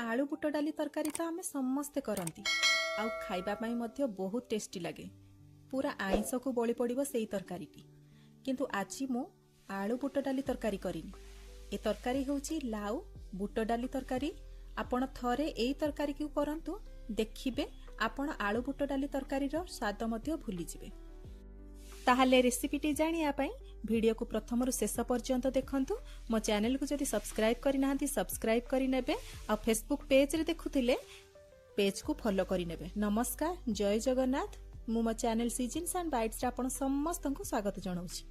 आलू बुट डाली तरकारी तो आमे समस्ते करती आउ खाइबा पई मध्य बहुत टेस्टी लगे। पूरा आइंस को बळी पड़िबो सेई तरकारीटी। किंतु आजि मु आलू बुट डाली तरकारी करिनी। ए तरकारी होउची लाउ बुट डाली तरकारी। आपण थरे एई तरकारी को करंतु देखिबे आपण आलू बुट डाली तरकारी रो स्वाद मध्य भूली जिवे। ताहले रेसिपीटी जानिया पई वीडियो को प्रथम रु शेष पर्यंत देखंतु। मो चैनल को जदि सब्सक्राइब करि नाहंती सब्सक्राइब करि नेबे आ फेसबुक पेज रे देखुथिले पेज को फॉलो करि नेबे। नमस्कार, जय जगन्नाथ। मु मो चैनल सीजन्स एंड बाइट्स रे आपण समस्तंकु स्वागत जणाउछि।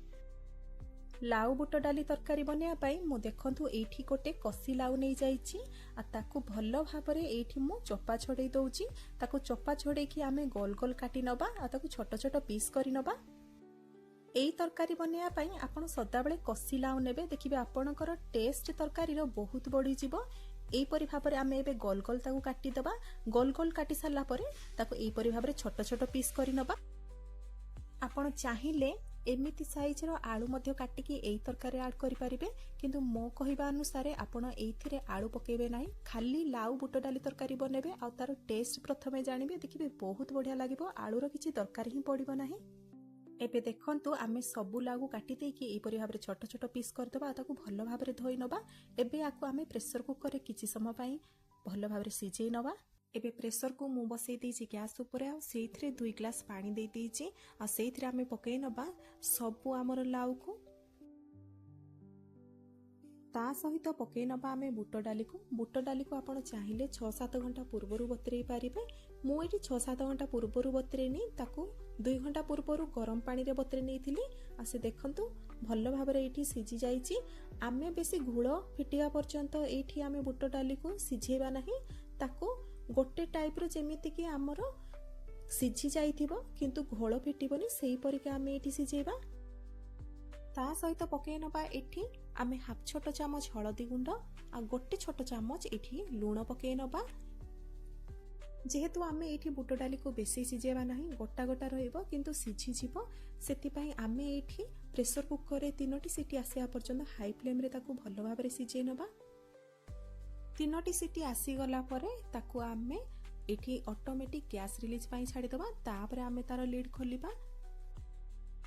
लाउ बुट डाली तरकारी बनिया पई मु देखंतु एठी कोटे कसी लाउ नै जाइछि आ ताकू भल्लो भाबरे एठी मु चोपा छोड़ै दउछि। ताकू चोपा छोड़ै कि आमे गोल गोल काटी नबा आ ताकू छोट छोट पीस करि नबा। एई तरकारी बनिया पई आपण सदाबेले कसी लाउ नेबे। देखिबे आपणकर टेस्ट तरकारी रो बहुत बढ़ी जिवो। एई परि भाबरे आमे एबे गोल गोल ताकू काटी दबा। गोल गोल काटी साला परे ताकू एई परि भाबरे छोट छोट पीस करि नबा। आपण चाहिले एमिति साइज रो आलू मध्य काटिकी एई तरकारी ऐड करि परिबे, किंतु मो कहिबा अनुसार आपण एइथिरे आलू पकेबे नाही, खाली लाउ बुट डाली तरकारी बनेबे आ तार टेस्ट प्रथमे जानिबे। देखिबे बहुत बढ़िया लागिबो। आलू रो किछि दरकार ही पड़िबो नाही। एबे देखंतु आमे सबु लागू काटी देकी एई परि भाबरे छोट छोट पीस कर दबा। ताकू भलो भाबरे धोई नबा। एबे आकू आमे प्रेशर कुकर रे किछि समय पई भलो भाबरे सिझेई नबा। एबे प्रेशर को मु बसई देछि गैस ऊपर आ सेइथिरे 2 ग्लास पानी देई देछि आ सेइथिरे आमे पकेई नबा सबु हमर लाउ को। ता सहित पकेई नबा आमे बुट डाली को। बुट डाली को आपण चाहिले 6-7 घंटा पूर्वरु बतरेई पारिबे। मु एठी 6-7 घंटा पूर्वरु बतरेनी, ताकू 2 घंटा पूर्वरु गरम पानी रे बतरे नेइथिली। आ से देखंतु भल्लो भाबरे एठी सिझी जाईची। आमे बेसी घुळ फिटिया पर्यंत एठी आमे बुट डाली को सिझेबा नाही। ताकू गोटे टाइप रो जेमिति कि हमर सिझी जाईथिबो किंतु घोळ फिटिबोनी सेही परिका आमे एठी सिझेबा। ता सहित पकेई नबा एठी आमे हाफ छोट चामच हळदी गुंड आ गोटे छोट चामच एठी लूण पकेई नबा। जेहेतु आमे एठी बुट डाली को बेसी सिझेबा नाही, गोटा गोटा रहइबो किंतु सिझी जिवो, सेति पई आमे एठी प्रेशर कुकर रे 3टी सीटी आसिया पर्यंत हाई फ्लेम रे ताकू भलो भाबरे सिझेई नबा। 3टी सीटी आसी गला परे ताकू आमे एठी ऑटोमेटिक गैस रिलीज पई छाडी दबा। तापरे आमे तार लीड खोलिबा।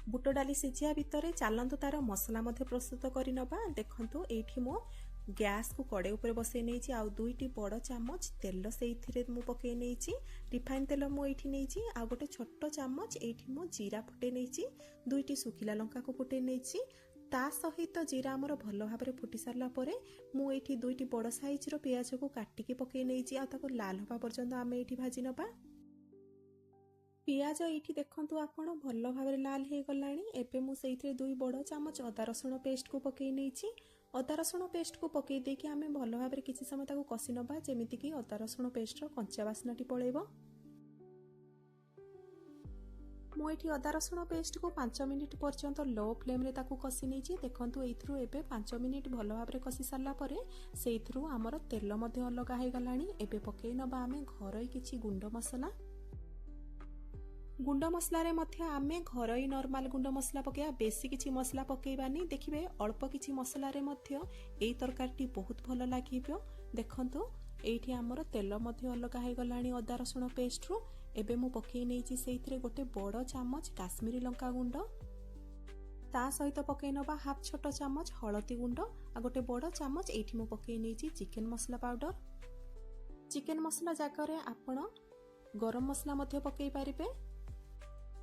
बुट डाली सिझिया भितरे चालंतु तार मसला मध्ये प्रस्तुत करि नबा। देखंतु एठी मो गैस को कड़े ऊपर बसई नेछि आ 2टी बड़ चामच तेल सेइथिरे मु पकेई नेछि। रिफाइन तेल मु एठी नेछि आ गोटे छोट चामच एठी मु जीरा फुटे नेछि। 2टी सुखिला लंका को फुटे नेछि। ता सहित जीरा हमर भलो भाबरे फुटी सारला परे मु एठी 2टी बड़ साइज रो प्याज को काटिकी पकेई नेछि आ ताको लाल होबा पर्यंत आमे एठी भाजी नबा। पियाज एठी देखंतु आपण भलो भाबरे लाल हे गलाणी। एबे मु सेइथिरे 2 बड़ चामच अदा रसुण पेस्ट को पकेई नेछि। अदा रसुण पेस्ट को पकेई देकी आमे भलो भाबरे किछि समय ताको कसी नबा, जेमिति कि अदा रसुण पेस्ट रो कंचा बास्नाटी पळेबो। मु एठी अदा रसुण पेस्ट को 5 मिनिट पर्यंत लो फ्लेम रे ताकू कसी नेछि। देखंतु एथरु एबे 5 मिनिट भलो भाबरे कसी सारला परे सेइथरु हमर तेल मध्ये अलगा हे गलाणी। एबे पकेई नबा आमे घरई किछि गुंड मसला। गुंड मसला रे मध्य आमे घरई नॉर्मल गुंड मसला पकेया, बेसी किछि मसला पकेइबानी। देखिबे अल्प किछि मसला रे मध्य एई तरकारीटी बहुत भलो लागिबो। देखंतु एठी हमर तेल मध्य अलगा हे गलाणी अदा रसुण पेस्ट रो। एबे मु पकेई नेछि सेइथिरे गोटे बड़ चामच काश्मीरी लंका गुंड। ता सहित पकेई नबा हाफ छोट चामच हळदी गुंड आ गोटे बड़ चामच एठी मु पकेई नेछि चिकन मसला पाउडर। चिकन मसला जाकरे आपण गरम मसला मध्य पकेई पारिबे।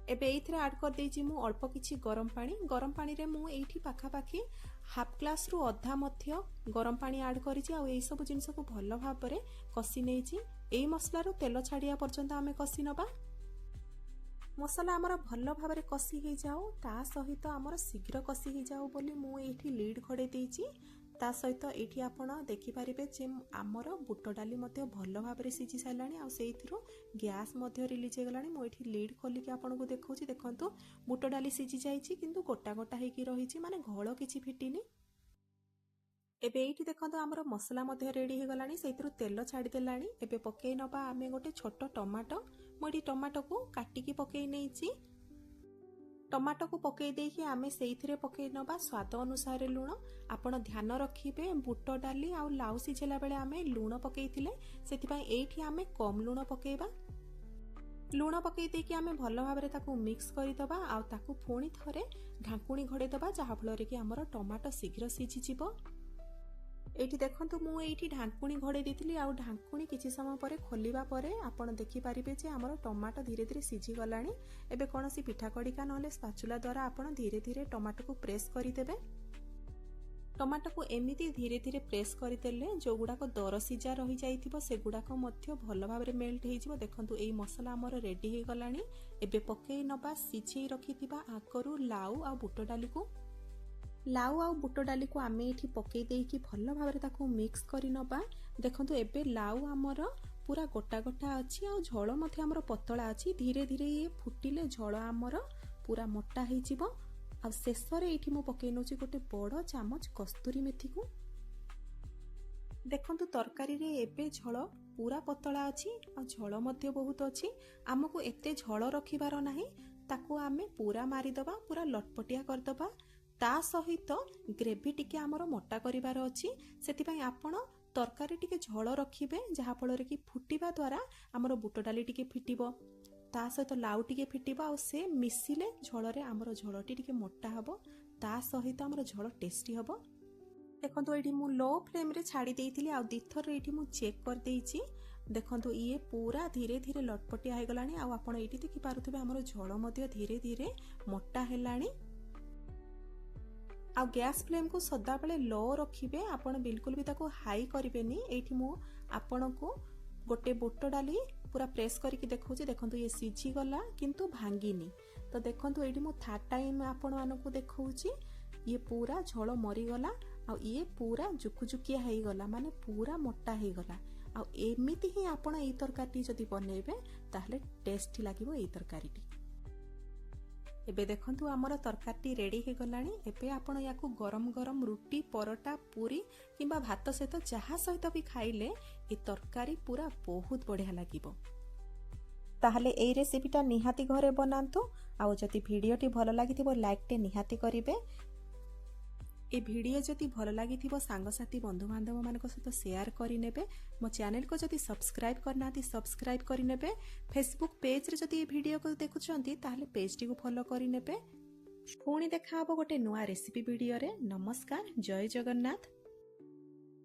एबे एथिरे ऐड कर देछि मु अल्प किछि गरम पानी। गरम पानी रे मु एठी पाखा पाखी हाफ ग्लास रु अधा मध्य गरम पानी ऐड करिछि आ एई सब जिंस को भलो भाबरे कसी नेछि। एई मसला रो तेल छाडिया पर्यंत आमे कसी नबा। मसला हमर भलो भाबरे कसी हे जाऊ, ता सहित हमर शीघ्र कसी हे जाऊ बोली मु एठी लीड खडे देछि। ता सहित एठी आपण देखि पारिबे जे हमर बुट डाली मध्ये भलो भाबरे सिझी सारलाणी आ सेइथिरो गैस मध्ये रिलीज हे गलाणी। मु एठी लीड खोली के आपण को देखौछि। देखंतु बुट डाली सिझी जाईछि किंतु गोटा गोटा हे की रहिछि, माने घोळ किछि फिटिनी। एबे एठी देखंतु हमर मसला मध्ये रेडी हे गलाणी। सेइथिरो तेल छाडी देलाणी। एबे पकेई नबा आमे गोटे छोट टमाटो। मु एठी टमाटो को काटिकी पकेई नेछि। टमाटो को पकई देकी आमे सेइथिरे पकई नबा स्वाद अनुसार लुण। आपण ध्यान रखिबे बुट डाली आ लाउ सिझेला बेले आमे लुण पकईथिले सेतिपई एठी आमे कम लुण पकेइबा। लुण पकई देकी आमे भल भाबरे ताकू मिक्स करिदबा आ ताकू पुणी थरे ढांकुणी घोड़े दबा जहा फଳରେ कि हमर टमाटो शीघ्र सिझी जिवो। एठी देखंतु मु एठी ढांकुणी घोड़े देथिली आ ढांकुणी किछि समय परे खोलिबा परे आपण देखि पारिबे जे हमर टमाटो धीरे धीरे सिझी गलानी। एबे कोनोसी पिठा कड़िका नहले स्पाचुला द्वारा आपण धीरे धीरे टमाटो को प्रेस करिदेबे। टमाटो को एमिति धीरे धीरे प्रेस करिदेले जो गुडाको दर सिझा रही जाइथिबो से गुडाको मध्य भल भाबरे मेल्ट हेजिबो। देखंतु एई मसला हमर रेडी हे गलानी। एबे पकेई नबा सिझेई रखिथिबा आकरू लाउ आ बुट डाली को। लाउ आ बुट डाली को आमे एठी पकेई देकी भल भाबरे ताकू मिक्स करि नबा। देखंतु एबे लाउ हमर पूरा गोटा गोटा अछि आ झोଳ मथे हमर पतला अछि। धीरे धीरे ये फुटिले झोଳ हमर पूरा मोटा हे जिवो। आ शेषरे एठी मु पकेई नउची गोटे बड़ चामच कस्तूरी मेथी को। देखंतु तरकारी रे एबे झोଳ पूरा पतला अछि आ झोळ मध्य बहुत अछि। हमकु एते झोळ रखिबार नाही, ताकू आमे पूरा मारी दबा, पूरा लटपटिया कर दबा। ता सहित ग्रेवी टिके हमर मोटा करिबार अछि। सेतिपई आपण तरकारी टिके झोळ रखिबे जहा फଳରେ कि फुटिबा द्वारा हमर बुट डाली टिके फिटिबो, ता सहित लाउ टिके फिटिबो आ से मिसिले झोଳରେ हमर झोळटी टिके मोटा हबो, ता सहित हमर झोळ टेस्टी हबो। देखंतु एठी मु लो फ्लेम रे छाड़ी देइथिली आ दिथर एठी मु चेक कर देइची। देखंतु ये पूरा धीरे धीरे लटपटिया हे गलानी आ आपण एठी देखि पारुथिबे हमर झोळ मध्य धीरे धीरे मोटा हेलानी। आ गैस फ्लेम को सदा बेले लो रखिबे, आपण बिल्कुल भी ताको हाई करिवेनी। एठी मु आपण को गोटे बुट डाली पूरा प्रेस करके देखौची। देखंतु ये सिझी गला किंतु भांगीनी। तो देखंतु एठी मु थर्ड टाइम आपण मानको देखौची। ये पूरा झोळ मरी गला आ ये पूरा जुकुजुकिया हेई गला, माने पूरा मोटा हेई गला। आ एमिति ही आपण एई तरकारी जदी बनेबे ताहले टेस्टी लागिवो एई तरकारी। एबे देखंतु हमर तरकारी रेडी हे गलानी। एबे आपण याकू गरम गरम रुटी, परोटा, पूरी किंबा भात सहित जहा सहित भी खाइले ए तरकारी पूरा बहुत बढ़िया लागिबो। ताहले एई रेसिपीटा निहाती घरे बनांतु। आ जति भिडियोटी भल लागिथिबो लाइक टे निहाती करिवे। ए भिडियो जति भल लागिथिबो सांगसाथी बंधु बांधव मानक सहित शेयर करि नेबे। मो चैनल को जति सब्सक्राइब करनाती सब्सक्राइब करि नेबे। फेसबुक पेज रे जति ए भिडियो को देखुछंती ताहले पेज टी को फॉलो करि नेबे। पुणी देखा हबो गोटे नुआ रेसिपी भिडियो रे। नमस्कार, जय जगन्नाथ।